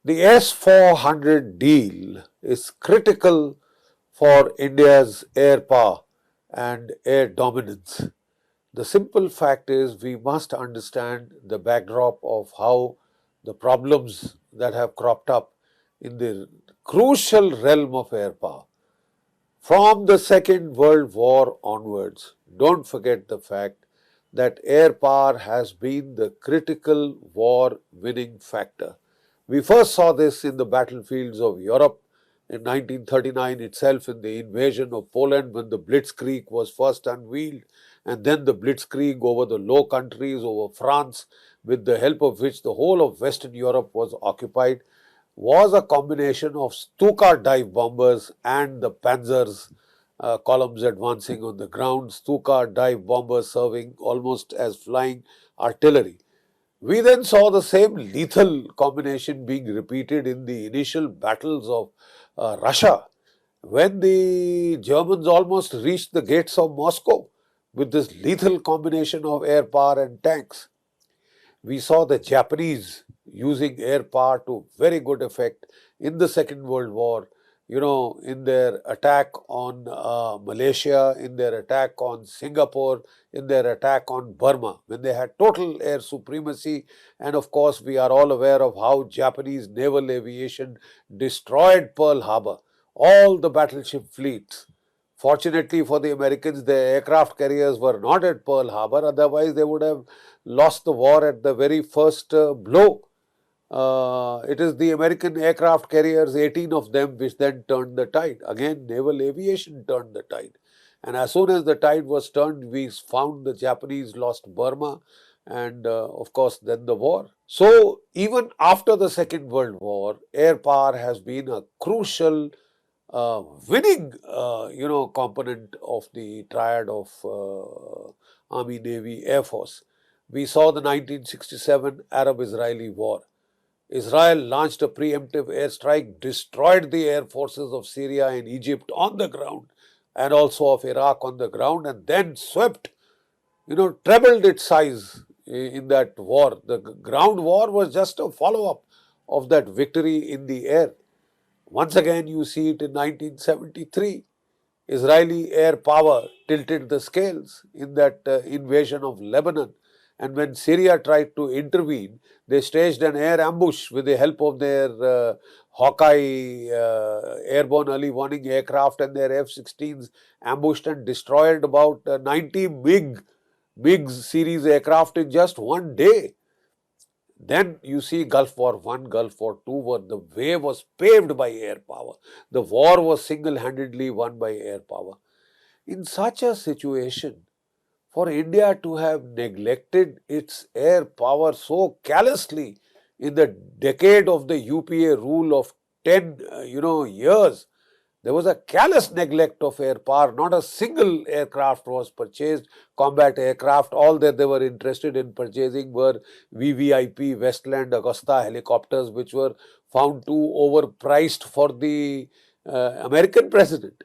The S-400 deal is critical for India's air power and air dominance. The simple fact is we must understand the backdrop of how the problems that have cropped up in the crucial realm of air power. From the Second World War onwards, don't forget the fact that air power has been the critical war winning factor. We first saw this in the battlefields of Europe in 1939 itself, in the invasion of Poland, when the Blitzkrieg was first unveiled, and then the Blitzkrieg over the Low Countries, over France, with the help of which the whole of Western Europe was occupied, was a combination of Stuka dive bombers and the Panzers columns advancing on the ground, Stuka dive bombers serving almost as flying artillery. We then saw the same lethal combination being repeated in the initial battles of Russia, when the Germans almost reached the gates of Moscow with this lethal combination of air power and tanks. We saw the Japanese using air power to very good effect in the Second World War, in their attack on Malaysia, in their attack on Singapore, in their attack on Burma, when they had total air supremacy. And of course, we are all aware of how Japanese naval aviation destroyed Pearl Harbor, all the battleship fleets. Fortunately for the Americans, their aircraft carriers were not at Pearl Harbor, otherwise they would have lost the war at the very first blow. It is the American aircraft carriers, 18 of them, which then turned the tide. Again, naval aviation turned the tide. And as soon as the tide was turned, we found the Japanese lost Burma and, of course, then the war. So, even after the Second World War, air power has been a crucial winning, component of the triad of Army, Navy, Air Force. We saw the 1967 Arab-Israeli War. Israel launched a preemptive airstrike, destroyed the air forces of Syria and Egypt on the ground, and also of Iraq on the ground, and then swept, trebled its size in that war. The ground war was just a follow-up of that victory in the air. Once again, you see it in 1973. Israeli air power tilted the scales in that invasion of Lebanon. And when Syria tried to intervene, they staged an air ambush with the help of their Hawkeye airborne early warning aircraft and their F-16s, ambushed and destroyed about 90 MiG series aircraft in just one day. Then you see Gulf War I, Gulf War II, where the way was paved by air power. The war was single-handedly won by air power. In such a situation, for India to have neglected its air power so callously in the decade of the UPA rule of 10 years, there was a callous neglect of air power. Not a single aircraft was purchased, combat aircraft. All that they were interested in purchasing were VVIP, Westland, Augusta helicopters, which were found too overpriced for the American president.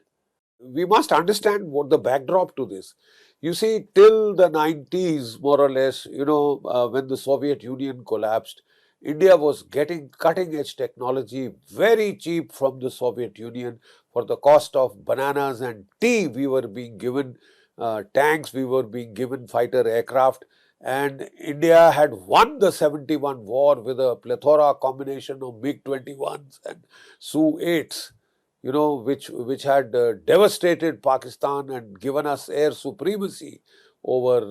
We must understand what the backdrop to this. You see, till the 90s, more or less, when the Soviet Union collapsed, India was getting cutting-edge technology very cheap from the Soviet Union. For the cost of bananas and tea, we were being given tanks, we were being given fighter aircraft, and India had won the 71 war with a plethora combination of MiG-21s and Su-8s, which had devastated Pakistan and given us air supremacy over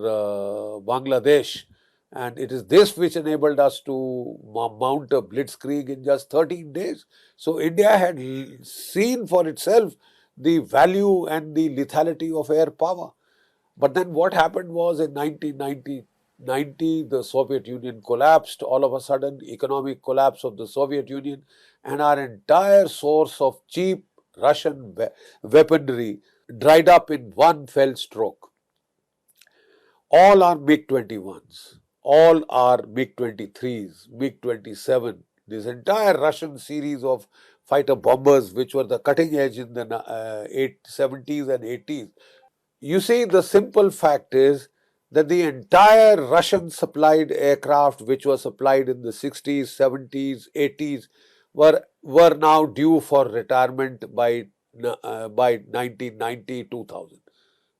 Bangladesh. And it is this which enabled us to mount a blitzkrieg in just 13 days. So India had seen for itself the value and the lethality of air power. But then what happened was in 1990, the Soviet Union collapsed. All of a sudden, economic collapse of the Soviet Union, and our entire source of cheap Russian weaponry dried up in one fell stroke. All our MiG-21s, all our MiG-23s, MiG-27, this entire Russian series of fighter bombers, which were the cutting edge in the 70s and 80s. You see, the simple fact is that the entire Russian supplied aircraft, which was supplied in the 60s, 70s, 80s, were now due for retirement by 1990, 2000.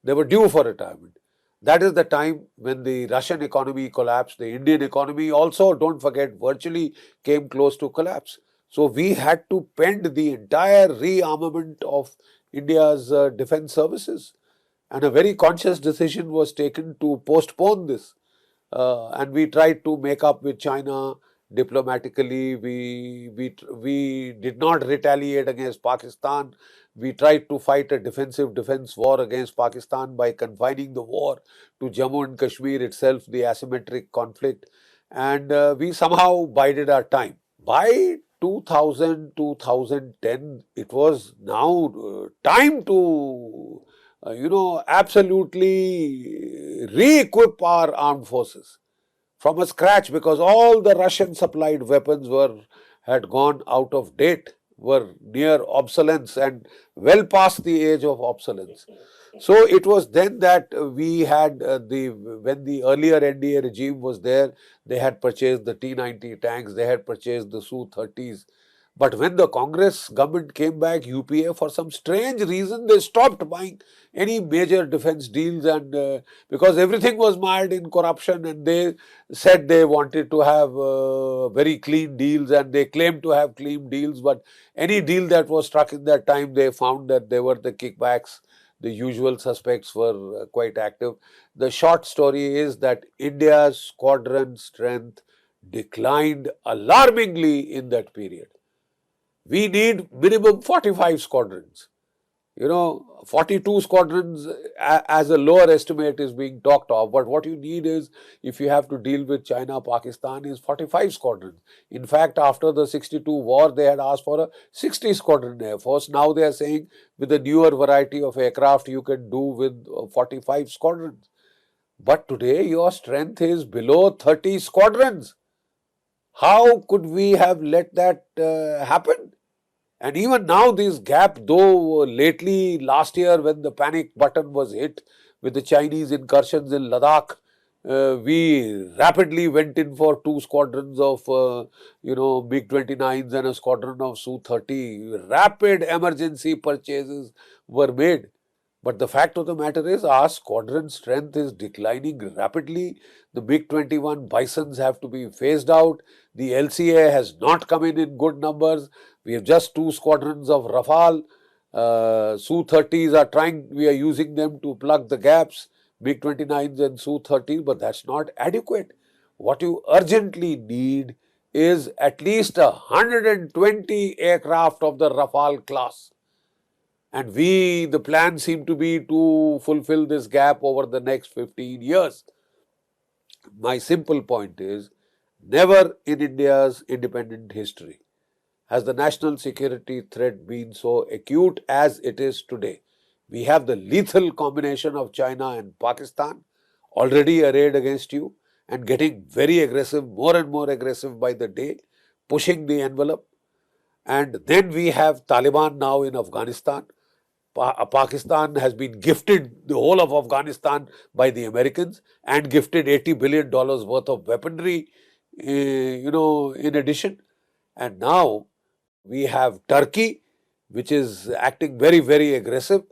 They were due for retirement. That is the time when the Russian economy collapsed. The Indian economy also, don't forget, virtually came close to collapse. So we had to pend the entire rearmament of India's defense services. And a very conscious decision was taken to postpone this. And we tried to make up with China diplomatically. We did not retaliate against Pakistan. We tried to fight a defensive defense war against Pakistan by confining the war to Jammu and Kashmir itself, the asymmetric conflict, and we somehow bided our time. By 2000, 2010, it was now time to, absolutely re-equip our armed forces from a scratch, because all the Russian supplied weapons had gone out of date, were near obsolescence and well past the age of obsolescence. So it was then that we had when the earlier NDA regime was there, they had purchased the T-90 tanks, they had purchased the Su-30s. But when the Congress government came back, UPA, for some strange reason, they stopped buying any major defense deals, and because everything was mired in corruption, and they said they wanted to have very clean deals, and they claimed to have clean deals, but any deal that was struck in that time, they found that there were the kickbacks. The usual suspects were quite active. The short story is that India's squadron strength declined alarmingly in that period. We need minimum 45 squadrons. 42 squadrons as a lower estimate is being talked of. But what you need is, if you have to deal with China, Pakistan, is 45 squadrons. In fact, after the 62 war, they had asked for a 60 squadron air force. Now they are saying with the newer variety of aircraft, you can do with 45 squadrons. But today, your strength is below 30 squadrons. How could we have let that happen? And even now, this gap, though lately, last year, when the panic button was hit with the Chinese incursions in Ladakh, we rapidly went in for 2 squadrons of, MiG-29s and a squadron of Su-30. Rapid emergency purchases were made. But the fact of the matter is, our squadron strength is declining rapidly. The MiG-21 Bisons have to be phased out. The LCA has not come in good numbers. We have just 2 squadrons of Rafale. Su-30s we are using them to plug the gaps, MiG-29s and Su-30s, but that's not adequate. What you urgently need is at least 120 aircraft of the Rafale class. And the plan seemed to be to fulfill this gap over the next 15 years. My simple point is, never in India's independent history has the national security threat been so acute as it is today. We have the lethal combination of China and Pakistan already arrayed against you and getting very aggressive, more and more aggressive by the day, pushing the envelope. And then we have Taliban now in Afghanistan. Pakistan has been gifted the whole of Afghanistan by the Americans and gifted $80 billion worth of weaponry, in addition. And now we have Turkey, which is acting very, very aggressive.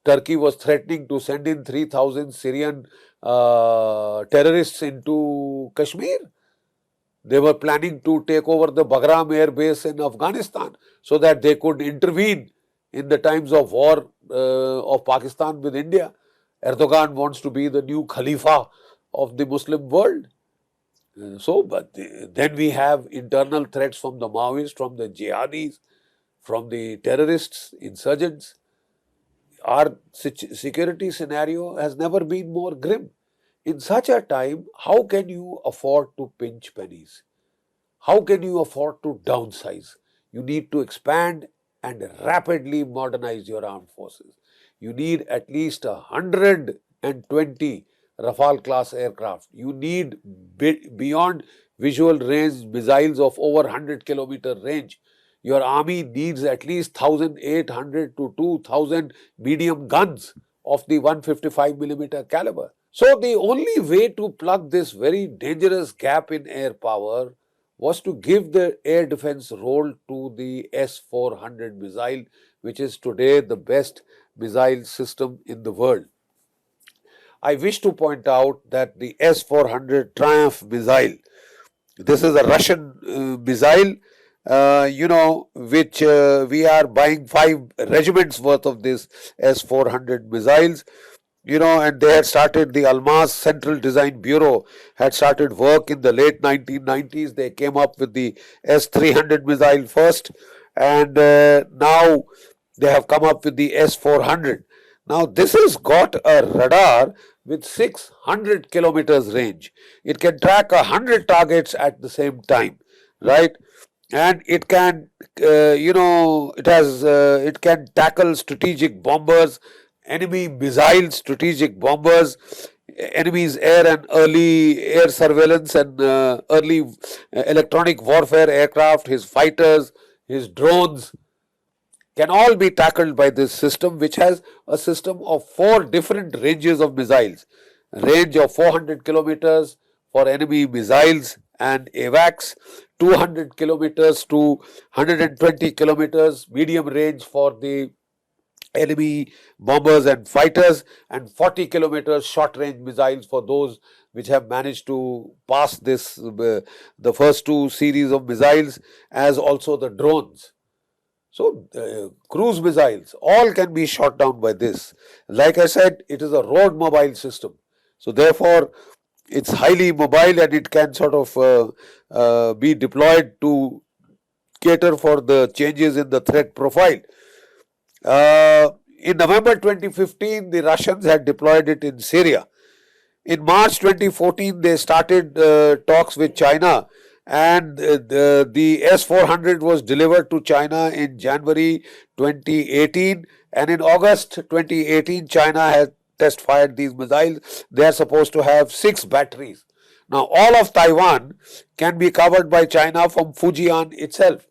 Turkey was threatening to send in 3,000 Syrian terrorists into Kashmir. They were planning to take over the Bagram air base in Afghanistan so that they could intervene in the times of war of Pakistan with India. Erdogan wants to be the new Khalifa of the Muslim world. But then we have internal threats from the Maoists, from the jihadis, from the terrorists, insurgents. Our security scenario has never been more grim. In such a time, how can you afford to pinch pennies? How can you afford to downsize? You need to expand and rapidly modernize your armed forces. You need at least 120 Rafale class aircraft. You need beyond visual range missiles of over 100-kilometer range. Your army needs at least 1,800 to 2,000 medium guns of the 155mm caliber. So the only way to plug this very dangerous gap in air power was to give the air defense role to the S-400 missile, which is today the best missile system in the world. I wish to point out that the S-400 Triumph missile, this is a Russian missile, which we are buying 5 regiments worth of this S-400 missiles. And they had started, the Almaz Central Design Bureau had started work in the late 1990s. They came up with the S-300 missile first, and now they have come up with the S-400. Now, this has got a radar with 600 kilometers range. It can track 100 targets at the same time, right? And it can, it can tackle strategic bombers, enemy missiles, strategic bombers, enemy's air and early air surveillance and early electronic warfare aircraft, his fighters, his drones, can all be tackled by this system, which has a system of 4 different ranges of missiles. Range of 400 kilometers for enemy missiles and AWACS, 200 kilometers to 120 kilometers medium range for the enemy bombers and fighters, and 40 kilometers short range missiles for those which have managed to pass this, the first 2 series of missiles, as also the drones. So, cruise missiles, all can be shot down by this. Like I said, it is a road mobile system. So, therefore, it's highly mobile and it can sort of be deployed to cater for the changes in the threat profile. In November 2015, the Russians had deployed it in Syria. In March 2014, they started talks with China, and the S-400 was delivered to China in January 2018, and in August 2018, China had test fired these missiles. They are supposed to have 6 batteries. Now, all of Taiwan can be covered by China from Fujian itself.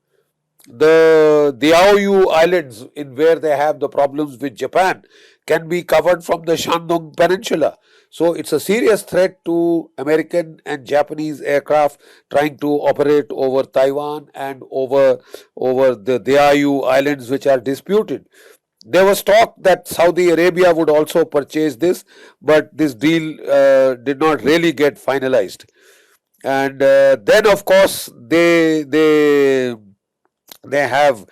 The Diaoyu Islands, in where they have the problems with Japan, can be covered from the Shandong Peninsula. So it's a serious threat to American and Japanese aircraft trying to operate over Taiwan and over the Diaoyu Islands, which are disputed. There was talk that Saudi Arabia would also purchase this, but this deal did not really get finalized. And then, of course, they have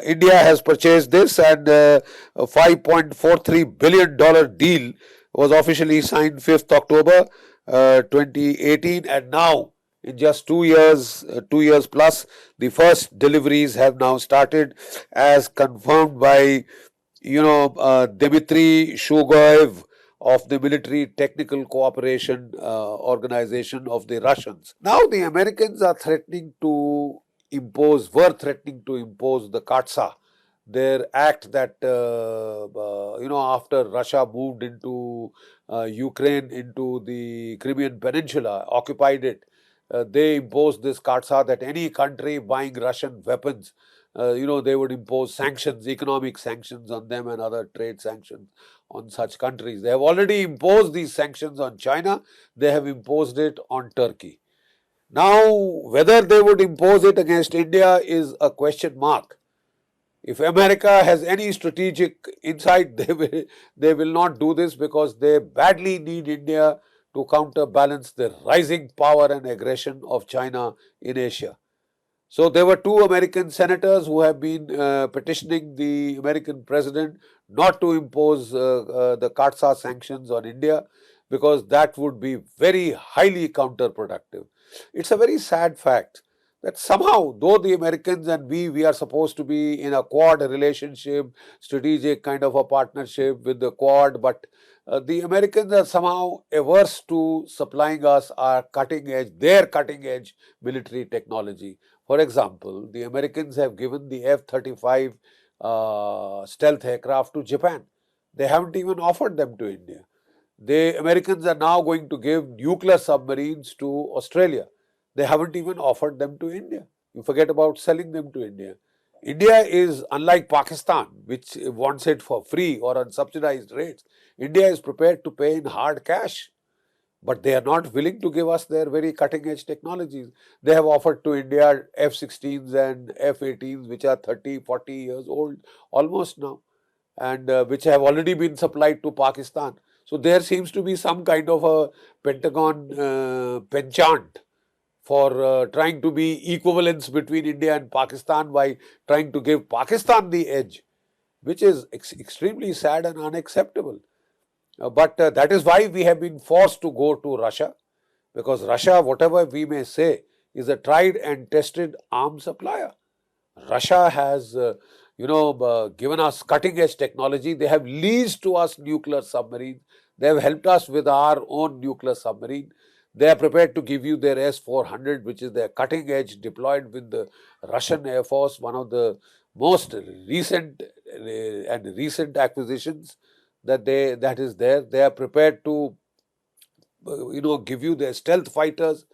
India has purchased this, and a $5.43 billion deal was officially signed 5th October 2018, and now in just 2 years, 2 years plus, the first deliveries have now started, as confirmed by Dmitry Shugoyev of the Military Technical Cooperation Organization of the Russians. Now the Americans are threatening to were threatening to impose the Katsa, their act that, after Russia moved into Ukraine, into the Crimean Peninsula, occupied it, they imposed this Katsa that any country buying Russian weapons, they would impose sanctions, economic sanctions on them and other trade sanctions on such countries. They have already imposed these sanctions on China. They have imposed it on Turkey. Now, whether they would impose it against India is a question mark. If America has any strategic insight, they will not do this, because they badly need India to counterbalance the rising power and aggression of China in Asia. So, there were 2 American senators who have been petitioning the American president not to impose the Katsa sanctions on India, because that would be very highly counterproductive. It's a very sad fact that somehow, though the Americans and we are supposed to be in a Quad relationship, strategic kind of a partnership with the Quad, but the Americans are somehow averse to supplying us their cutting edge military technology. For example, the Americans have given the F-35 stealth aircraft to Japan. They haven't even offered them to India. The Americans are now going to give nuclear submarines to Australia. They haven't even offered them to India. You forget about selling them to India. India is unlike Pakistan, which wants it for free or on subsidized rates. India is prepared to pay in hard cash. but they are not willing to give us their very cutting edge technologies. They have offered to India F-16s and F-18s, which are 30, 40 years old almost now, and which have already been supplied to Pakistan. So there seems to be some kind of a Pentagon penchant for trying to be equivalence between India and Pakistan by trying to give Pakistan the edge, which is extremely sad and unacceptable. But that is why we have been forced to go to Russia, because Russia, whatever we may say, is a tried and tested arms supplier. Russia has, given us cutting edge technology. They have leased to us nuclear submarines. They have helped us with our own nuclear submarine. They are prepared to give you their S-400, which is their cutting edge, deployed with the Russian Air Force, one of the most recent acquisitions that is there. They are prepared to, give you their stealth fighters.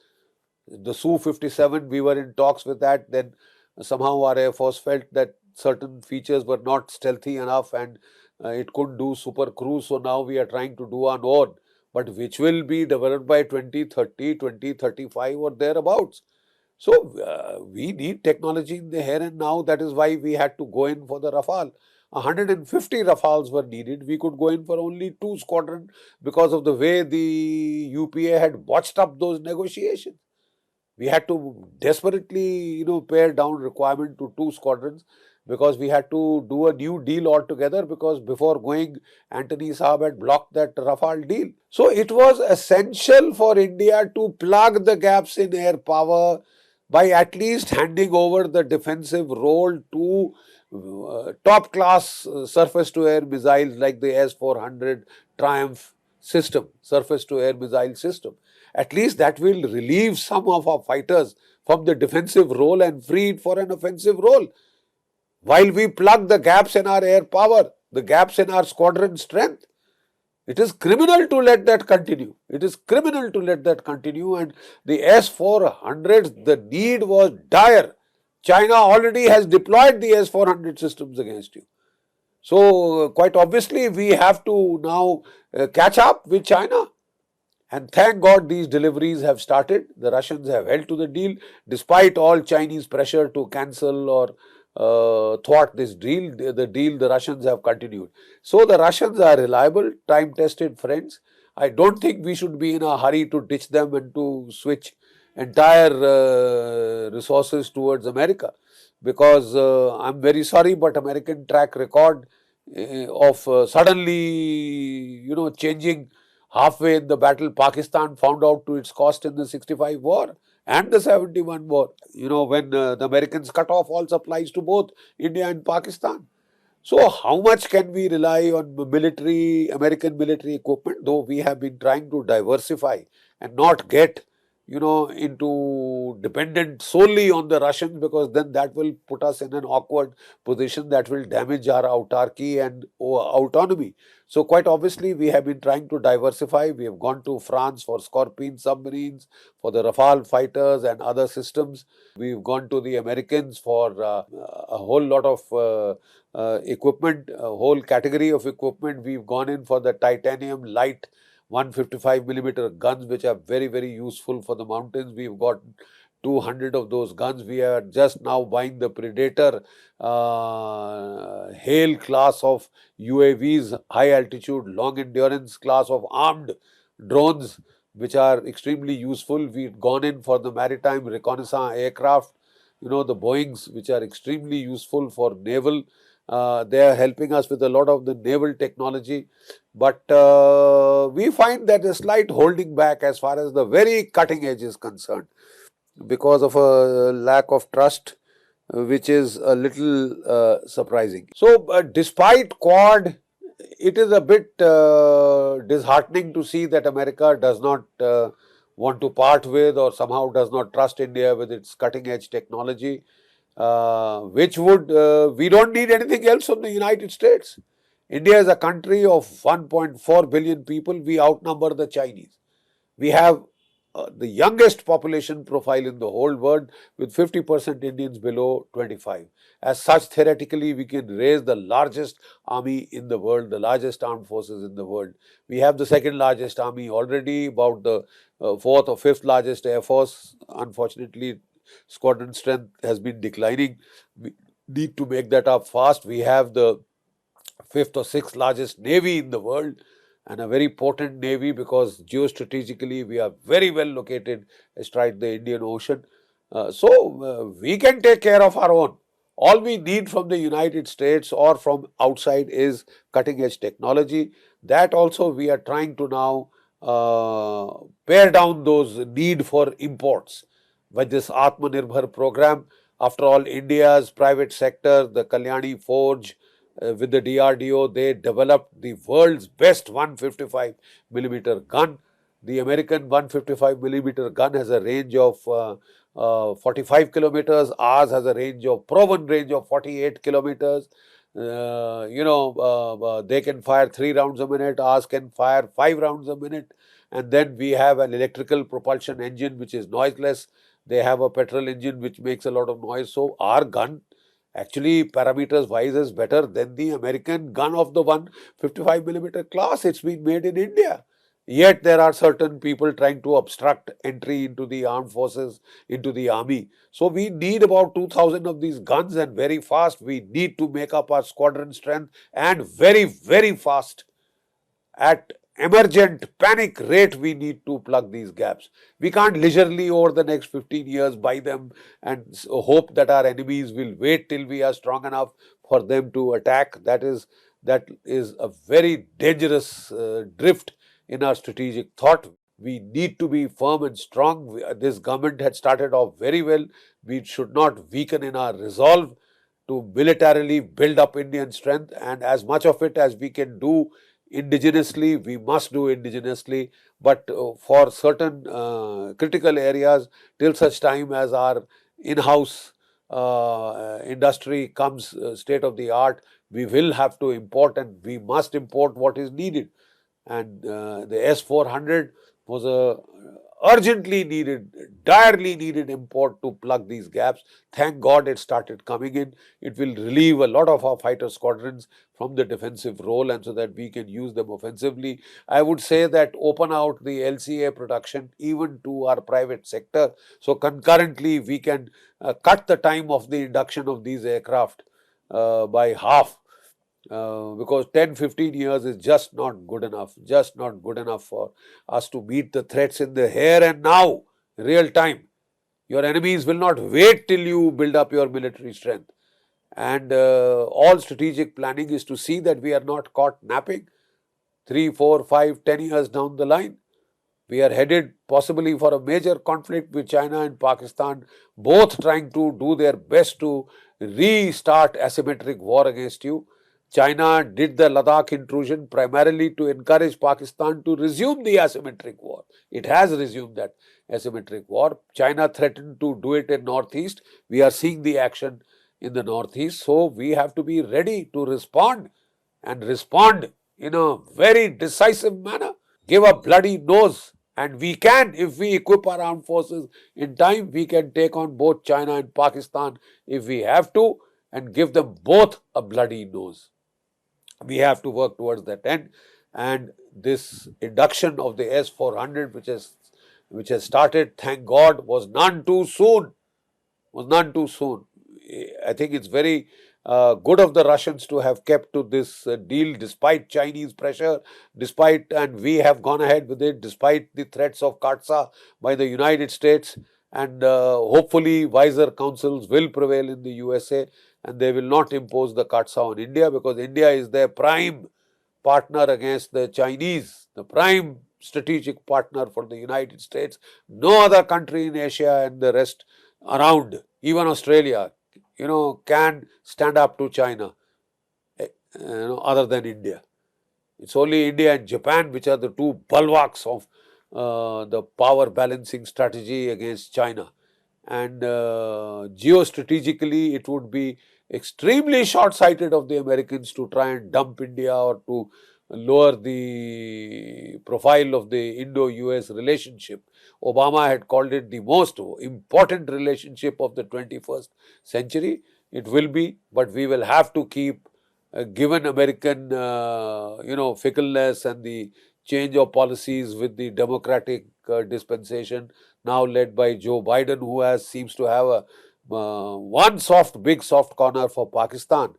The Su-57, we were in talks with that. Then somehow our Air Force felt that certain features were not stealthy enough and it couldn't do super cruise. So now we are trying to do our own, but which will be developed by 2030, 2035 or thereabouts. So we need technology in the here and now. That is why we had to go in for the Rafale. 150 Rafales were needed. We could go in for only 2 squadrons because of the way the UPA had botched up those negotiations. We had to desperately, pare down requirement to 2 squadrons because we had to do a new deal altogether, because before going, Antony Saab had blocked that Rafale deal. So it was essential for India to plug the gaps in air power by at least handing over the defensive role to top class surface to air missiles like the S-400 Triumph system, surface to air missile system. At least that will relieve some of our fighters from the defensive role and free it for an offensive role. While we plug the gaps in our air power, the gaps in our squadron strength, it is criminal to let that continue. It is criminal to let that continue. And the S-400, the need was dire. China already has deployed the S-400 systems against you. So quite obviously, we have to now catch up with China. And thank God these deliveries have started. The Russians have held to the deal despite all Chinese pressure to cancel or thwart this deal. The Russians have continued. So the Russians are reliable, time-tested friends. I don't think we should be in a hurry to ditch them and to switch entire resources towards America, because I'm very sorry, but American track record of suddenly, changing halfway in the battle. Pakistan found out to its cost in the 65 war and the 71 war, when the Americans cut off all supplies to both India and Pakistan. So how much can we rely on American military equipment, though we have been trying to diversify and not get, into dependent solely on the Russians, because then that will put us in an awkward position that will damage our autarky and autonomy. So quite obviously, we have been trying to diversify. We have gone to France for Scorpion submarines, for the Rafale fighters and other systems. We've gone to the Americans for a whole lot of equipment, a whole category of equipment. We've gone in for the titanium light 155mm guns, which are very, very useful for the mountains. We've got 200 of those guns. We are just now buying the Predator Hail class of UAVs, high altitude, long endurance class of armed drones, which are extremely useful. We've gone in for the maritime reconnaissance aircraft, the Boeings, which are extremely useful for naval. They are helping us with a lot of the naval technology. But we find that a slight holding back as far as the very cutting edge is concerned, because of a lack of trust, which is a little surprising. So despite Quad, it is a bit disheartening to see that America does not want to part with, or somehow does not trust India with its cutting edge technology, which would, we don't need anything else from the United States. India is a country of 1.4 billion people. We outnumber the Chinese. We have the youngest population profile in the whole world, with 50% Indians below 25. As such, theoretically, we can raise the largest army in the world, the largest armed forces in the world. We have the second largest army already, about the fourth or fifth largest air force. Unfortunately, squadron strength has been declining. We need to make that up fast. We have the fifth or sixth largest navy in the world, and a very potent navy, because geostrategically we are very well located astride the Indian Ocean. We can take care of our own. All we need from the United States or from outside is cutting edge technology. That also we are trying to now pare down those need for imports with this Atmanirbhar program. After all, India's private sector, the Kalyani Forge, with the DRDO, they developed the world's best 155 millimeter gun. The American 155 millimeter gun has a range of 45 kilometers. Ours has a proven range of 48 kilometers. They can fire 3 rounds a minute. Ours can fire 5 rounds a minute. And then we have an electrical propulsion engine which is noiseless. They have a petrol engine which makes a lot of noise. So our gun, actually, parameters wise, is better than the American gun of the 155 millimeter class. It's been made in India. Yet there are certain people trying to obstruct entry into the armed forces, into the army. So we need about 2,000 of these guns, and very fast. We need to make up our squadron strength, and very, very fast. At emergent panic rate, we need to plug these gaps. We can't leisurely over the next 15 years buy them and hope that our enemies will wait till we are strong enough for them to attack. That is a very dangerous drift in our strategic thought. We need to be firm and strong. This government had started off very well. We should not weaken in our resolve to militarily build up Indian strength, and as much of it as we can do indigenously, we must do indigenously. But for certain critical areas, till such time as our in-house industry comes state of the art, we will have to import, and we must import what is needed. And the S-400 was a urgently needed, direly needed import to plug these gaps. Thank God it started coming in. It will relieve a lot of our fighter squadrons from the defensive role, and so that we can use them offensively. I would say that open out the LCA production even to our private sector. So concurrently we can cut the time of the induction of these aircraft by half. Because 10-15 years is just not good enough for us to meet the threats in the here and now, real time. Your enemies will not wait till you build up your military strength. And all strategic planning is to see that we are not caught napping 3, 4, 5, 10 years down the line. We are headed possibly for a major conflict with China and Pakistan, both trying to do their best to restart asymmetric war against you. China did the Ladakh intrusion primarily to encourage Pakistan to resume the asymmetric war. It has resumed that asymmetric war. China threatened to do it in Northeast. We are seeing the action in the Northeast. So we have to be ready to respond, and respond in a very decisive manner. Give a bloody nose. And we can, if we equip our armed forces in time, we can take on both China and Pakistan if we have to, and give them both a bloody nose. We have to work towards that end. And this induction of the S-400, which has started, thank God, was none too soon. I think it's very good of the Russians to have kept to this deal despite Chinese pressure, and we have gone ahead with it despite the threats of Katsa by the United States. And hopefully wiser counsels will prevail in the USA, and they will not impose the Katsa on India, because India is their prime partner against the Chinese, the prime strategic partner for the United States. No other country in Asia and the rest around, even Australia, can stand up to China, other than India. It's only India and Japan which are the two bulwarks of the power balancing strategy against China. And geostrategically, it would be extremely short-sighted of the Americans to try and dump India, or to lower the profile of the Indo-US relationship. Obama had called it the most important relationship of the 21st century. It will be, but we will have to keep, given American, fickleness and the change of policies with the democratic dispensation now led by Joe Biden, who seems to have a one big soft corner for Pakistan.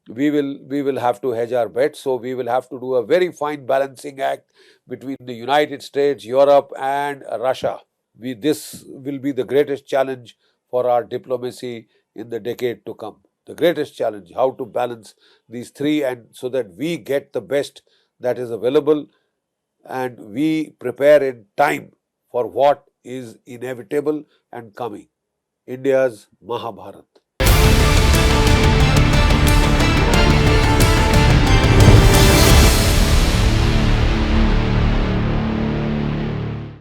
We will have to hedge our bets. So we will have to do a very fine balancing act between the United States, Europe, and Russia. This will be the greatest challenge for our diplomacy in the decade to come. The greatest challenge, how to balance these three, and so that we get the best that is available and we prepare in time for what is inevitable and coming. India's Mahabharat.